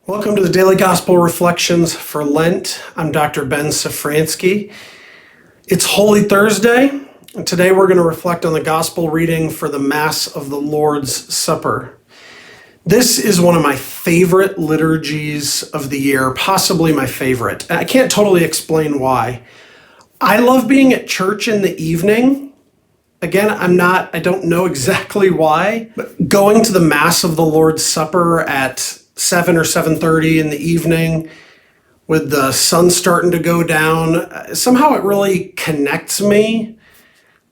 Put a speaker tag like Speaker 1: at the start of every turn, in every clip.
Speaker 1: Welcome to the Daily Gospel Reflections for Lent. I'm Dr. Ben Safransky. It's Holy Thursday, and today we're going to reflect on the Gospel reading for the Mass of the Lord's Supper. This is one of my favorite liturgies of the year, possibly my favorite. I can't totally explain why. I love being at church in the evening. Again, I don't know exactly why, but going to the Mass of the Lord's Supper at 7 or 7:30 in the evening with the sun starting to go down, somehow it really connects me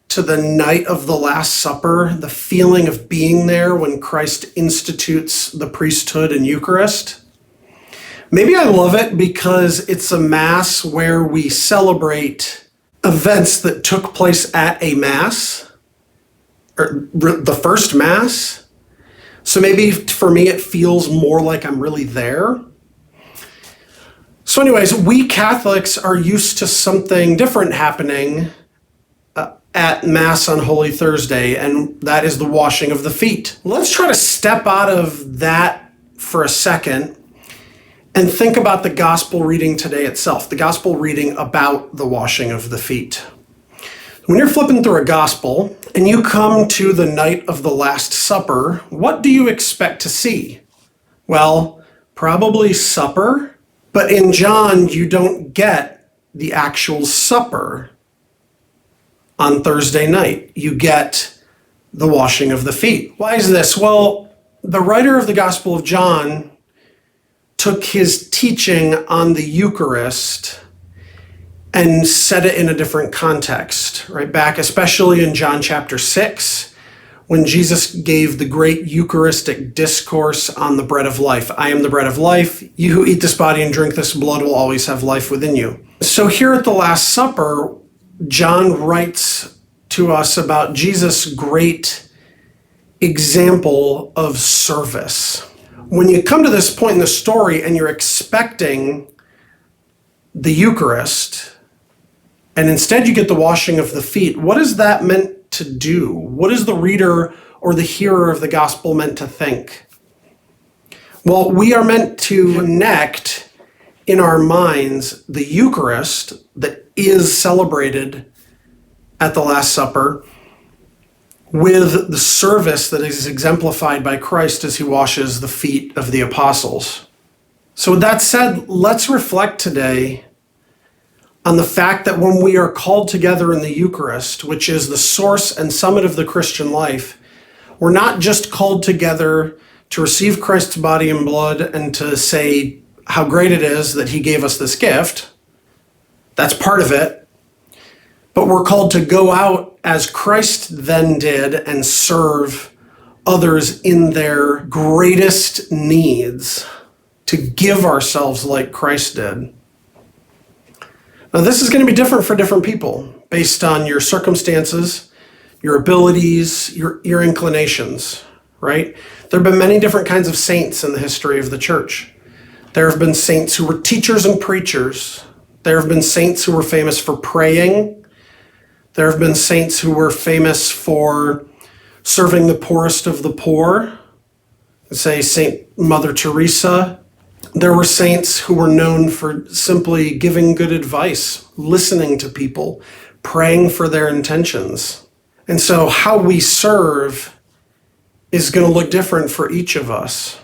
Speaker 1: to the night of the Last Supper, the feeling of being there when Christ institutes the priesthood and Eucharist. Maybe I love it because it's a Mass where we celebrate events that took place at a Mass, or the first Mass. So maybe for me, it feels more like I'm really there. So anyways, we Catholics are used to something different happening at Mass on Holy Thursday, and that is the washing of the feet. Let's try to step out of that for a second and think about the gospel reading today itself, the gospel reading about the washing of the feet. When you're flipping through a gospel and you come to the night of the Last Supper, what do you expect to see? Well, probably supper, but in John, you don't get the actual supper on Thursday night. You get the washing of the feet. Why is this? Well, the writer of the Gospel of John took his teaching on the Eucharist and set it in a different context, right? Back, especially in John chapter 6, when Jesus gave the great Eucharistic discourse on the bread of life. I am the bread of life. You who eat this body and drink this blood will always have life within you. So here at the Last Supper, John writes to us about Jesus' great example of service. When you come to this point in the story and you're expecting the Eucharist, and instead you get the washing of the feet, what is that meant to do? What is the reader or the hearer of the gospel meant to think? Well, we are meant to connect in our minds the Eucharist that is celebrated at the Last Supper with the service that is exemplified by Christ as he washes the feet of the apostles. So with that said, let's reflect today on the fact that when we are called together in the Eucharist, which is the source and summit of the Christian life, we're not just called together to receive Christ's body and blood and to say how great it is that he gave us this gift. That's part of it. But we're called to go out as Christ then did and serve others in their greatest needs, to give ourselves like Christ did. Now, this is going to be different for different people based on your circumstances, your abilities, your inclinations, right? There have been many different kinds of saints in the history of the church. There have been saints who were teachers and preachers. There have been saints who were famous for praying. There have been saints who were famous for serving the poorest of the poor, say Saint Mother Teresa. There were saints who were known for simply giving good advice, listening to people, praying for their intentions. And so how we serve is going to look different for each of us.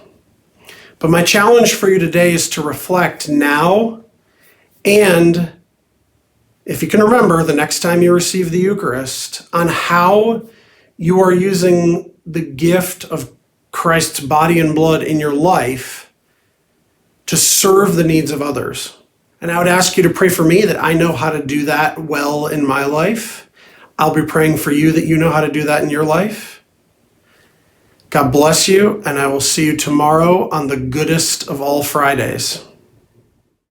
Speaker 1: But my challenge for you today is to reflect now, and if you can remember the next time you receive the Eucharist, on how you are using the gift of Christ's body and blood in your life to serve the needs of others. And I would ask you to pray for me that I know how to do that well in my life. I'll be praying for you that you know how to do that in your life. God bless you, and I will see you tomorrow on the goodest of all Fridays.